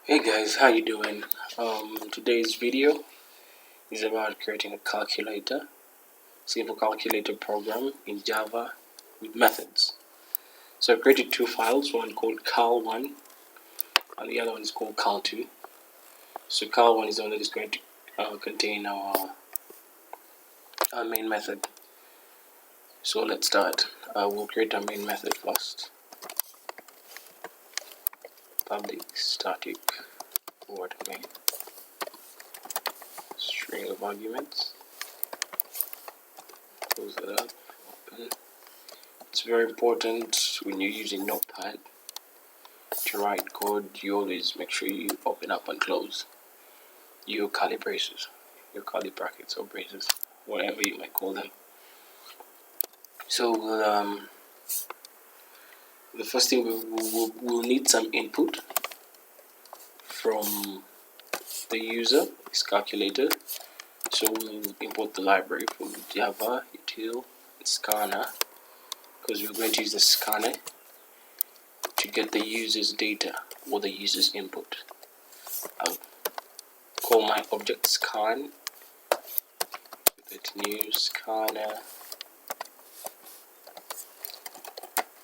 Hey guys, how you doing? Today's video is about creating a calculator, simple calculator program in Java with methods. So I created two files, one called cal1 and the other one is called cal2. So cal1 is the one that is going to contain our main method. So let's start. We'll create our main method first. Public static void main string of arguments. Close that up, open. It's very important when you're using Notepad to write code, you always make sure you open up and close your curly braces, your curly brackets or braces, whatever you might call them. So the first thing we'll need some input from the user, is calculator. So we'll import the library from Java, util, and scanner, because we're going to use the scanner to get the user's data or the user's input. I'll call my object scan with new scanner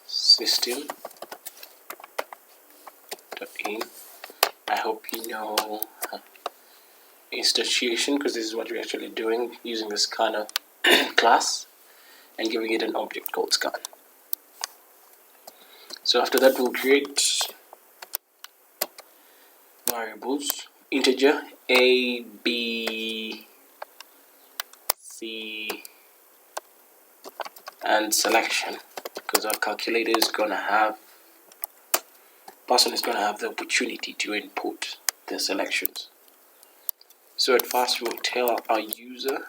system.in. I hope you know instantiation, because this is what we're actually doing, using the scanner class and giving it an object called scan. So after that we'll create variables, integer a, b, c, and selection, because our calculator is gonna have, person is gonna have the opportunity to input the selections. So at first we'll tell our user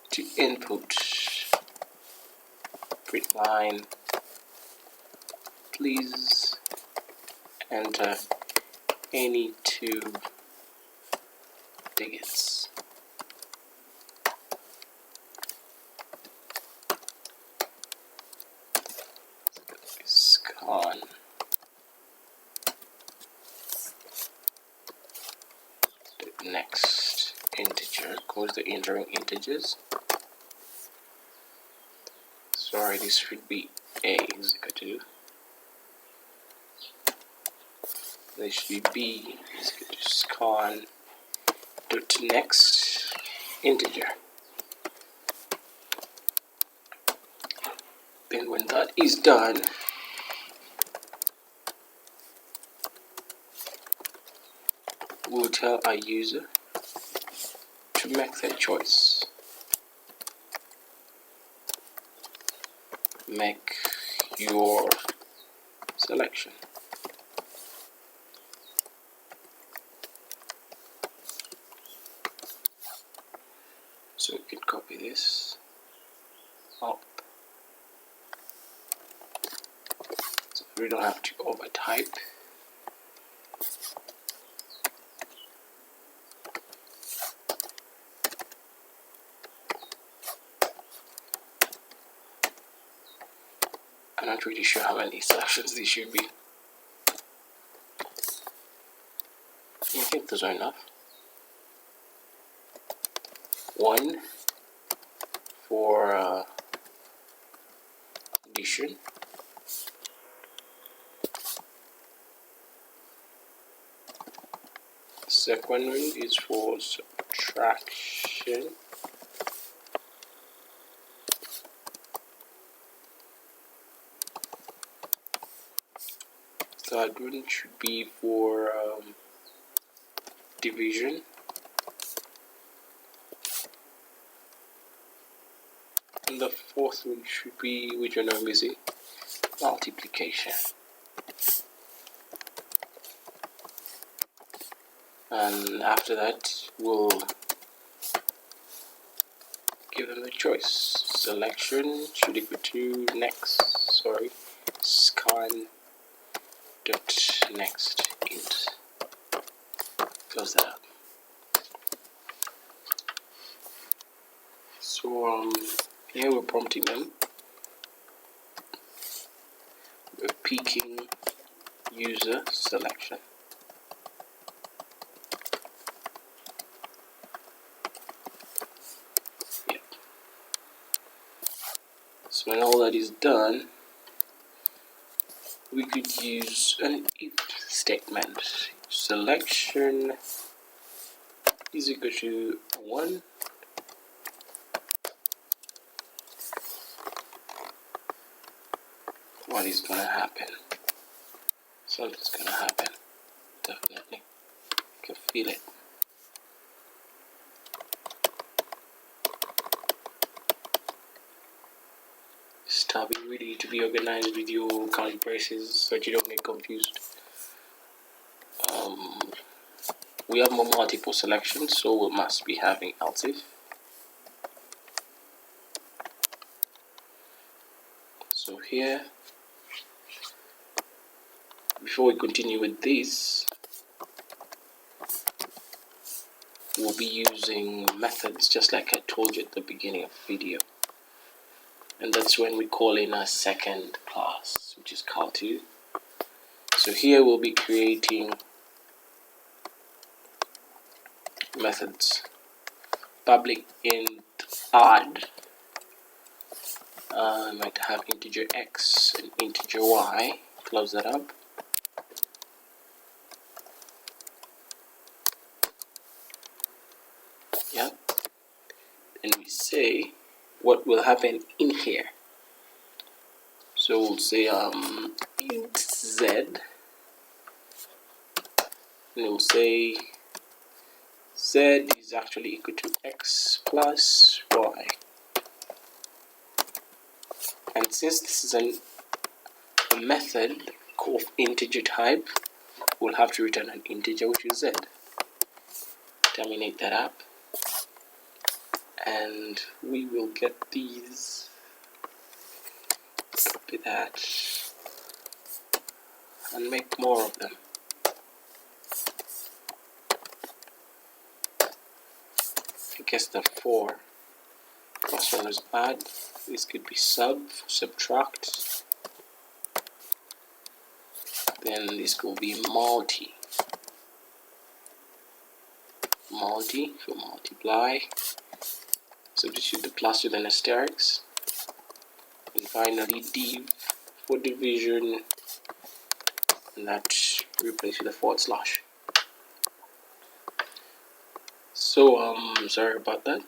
to input print line, please enter any two digits. Scan next integer, close the entering integers. Sorry, this should be a is equal to, this should be b is equal to scan dot next integer. Then when that is done, we'll tell our user to make their choice. Make your selection. So we can copy this up, so we don't have to over type. I'm not really sure how many selections these should be. I think those are enough. One for addition, second one is for subtraction, third one should be for division, and the fourth one should be, which one I'm missing, multiplication. And after that we'll give them the choice. Selection should equal to next, scan dot next int. Close that up. So here we're prompting them. We're peeking user selection. Yep. So when all that is done, we could use an if statement. Selection is equal to 1. What is gonna happen? Something's gonna happen. Definitely. I can feel it. This tab is really to be organized with your curly braces so that you don't get confused. We have multiple selections, so we must be having else if. So here, before we continue with this, we'll be using methods just like I told you at the beginning of the video. And that's when we call in a second class, which is cal2. So here we'll be creating methods. Public int add. I might have integer x and integer y. Close that up. Yep. And we say what will happen in here. So we'll say int z, and we'll say z is actually equal to x plus y. And since this is a method of integer type, we'll have to return an integer, which is z. Terminate that up, and we will get these. Copy that and make more of them. I guess the 4 first one is add. This could be subtract. Then this could be multi for multiply. Substitute the plus with an asterisk. And finally div for division, and that replace with a forward slash. So sorry about that.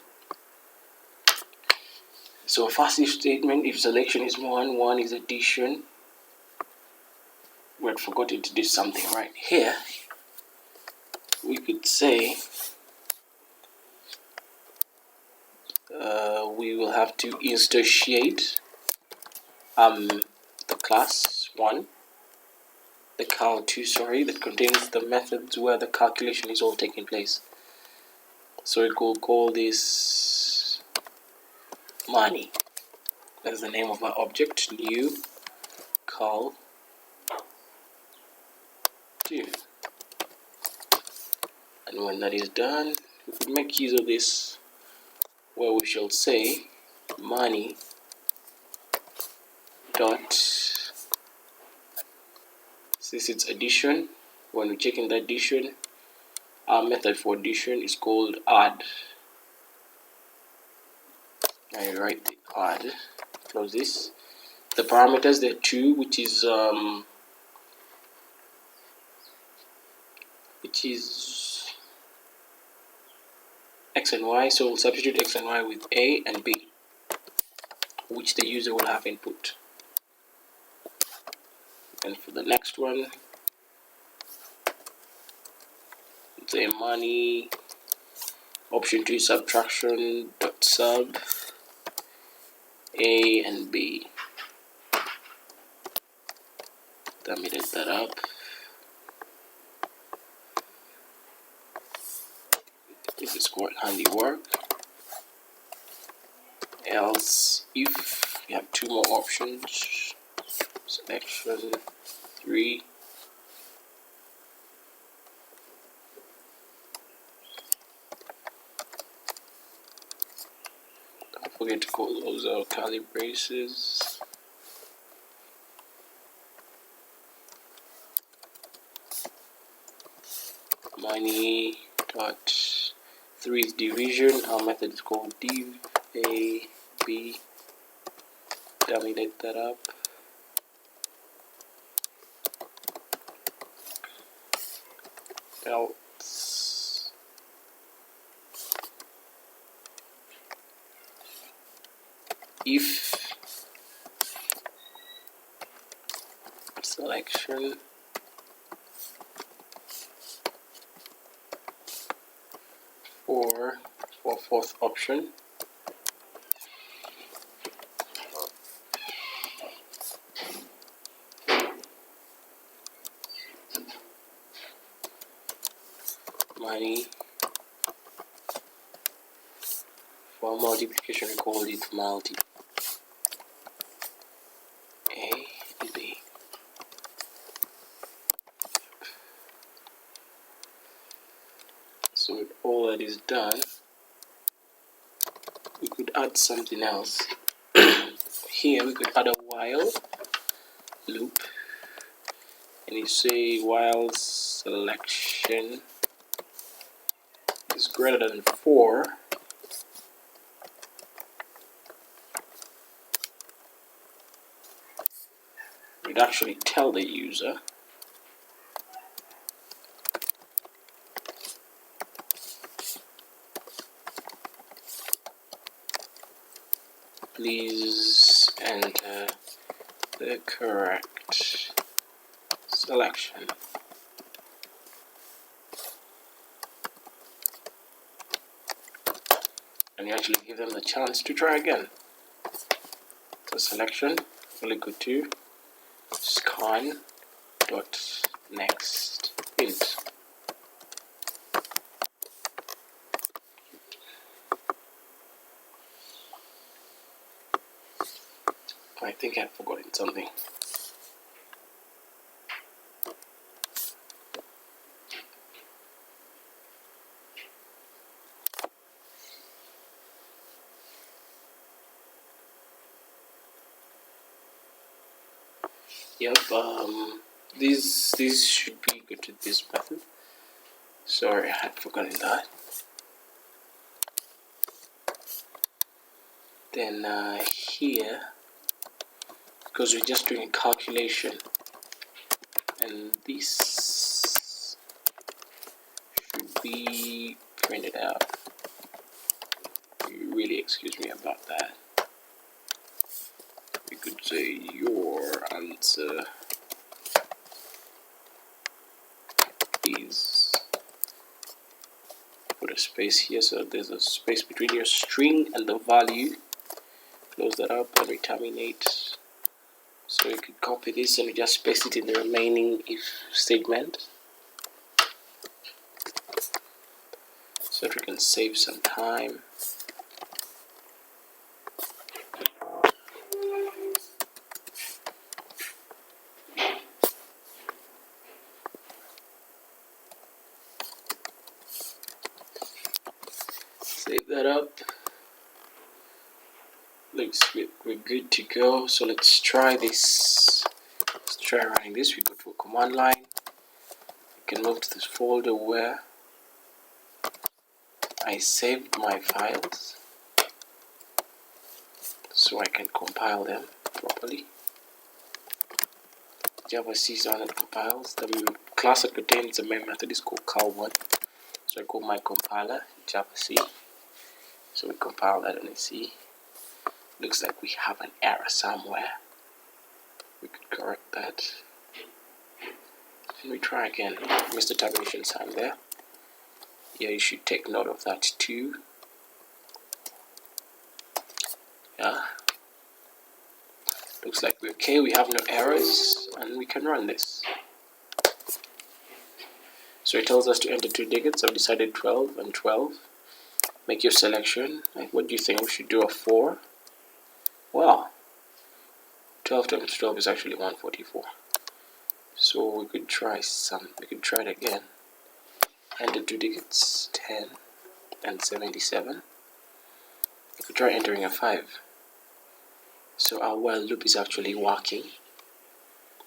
So a fast if statement, if selection is 1, 1 is addition. We had forgotten to do something right here. We could say we will have to instantiate the class 1, the cal2, sorry, that contains the methods where the calculation is all taking place. So we could call this money. That's the name of our object, new cal2. And when that is done, we could make use of this where we shall say money dot, since it's addition, when we check in the addition, our method for addition is called add. I write the add, close this. The parameters, there are 2, which is x and y. So we'll substitute x and y with a and b, which the user will have input. And for the next one, say money option 2 subtraction dot sub a and b. Terminate that up. This is quite handiwork. Else if you have 2 more options, selection 3, don't forget to call those out curly braces. money dot 3 is division. Our method is called div a b. Terminate that up. Else if selection for fourth option money. For multiplication we call it multi a and b. So with all that is done, we could add something else. Here we could add a while loop, and you say while selection is greater than 4, you'd actually tell the user please enter the correct selection. And you actually give them the chance to try again. So selection will equal to scan dot next int. I think I've forgotten something. Yep, these should be good to this method. Sorry, I had forgotten that. Then here, because we're just doing a calculation, and this should be printed out. You really excuse me about that. We could say your answer is, put a space here so there's a space between your string and the value. Close that up and we terminate. So you could copy this and we just paste it in the remaining if statement so that we can save some time. Save that up. Looks we're good to go. So let's try this. Let's try running this. We go to a command line. We can move to this folder where I saved my files so I can compile them properly. Java C is on it compiles. The class that contains the main method is called cal1. So I call my compiler Java C. So we compile that and let's see. Looks like we have an error somewhere. We could correct that. And we try again. Missed the tabulation sign there. Yeah, you should take note of that too. Yeah. Looks like we're okay. We have no errors and we can run this. So it tells us to enter 2 digits. I've decided 12 and 12. Make your selection. Like, what do you think? We should do a 4. Well, 12 times 12 is actually 144. So we could try it again. Enter 2 digits, 10 and 77. We could try entering a 5. So our while loop is actually working.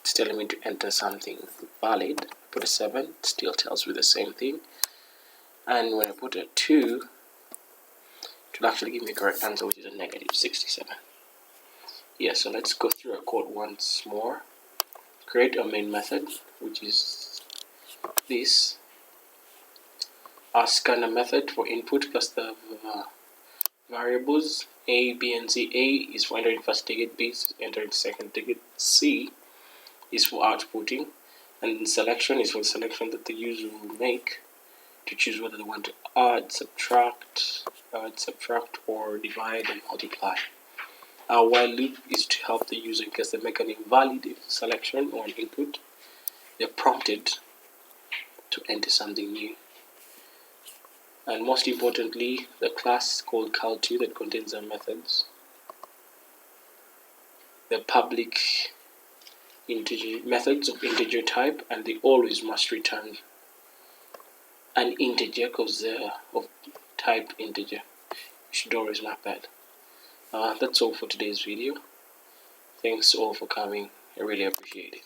it's telling me to enter something valid. Put a 7, it still tells me the same thing. And when I put a 2, it will actually give me a correct answer, which is a negative 67. Yeah, so let's go through our code once more. Create a main method, which is this. Our scanner method for input plus the variables A, B, and C. A is for entering first ticket, B is entering second ticket, C is for outputting, and selection is for selection that the user will make to choose whether they want to add, subtract, or divide and multiply. Our while loop is to help the user in case they make an invalid selection or an input. They're prompted to enter something new. And most importantly, the class called cal2 that contains our methods. The public integer methods of integer type, and they always must return an integer because they're of type integer. You should always mark that. That's all for today's video. Thanks all for coming. I really appreciate it.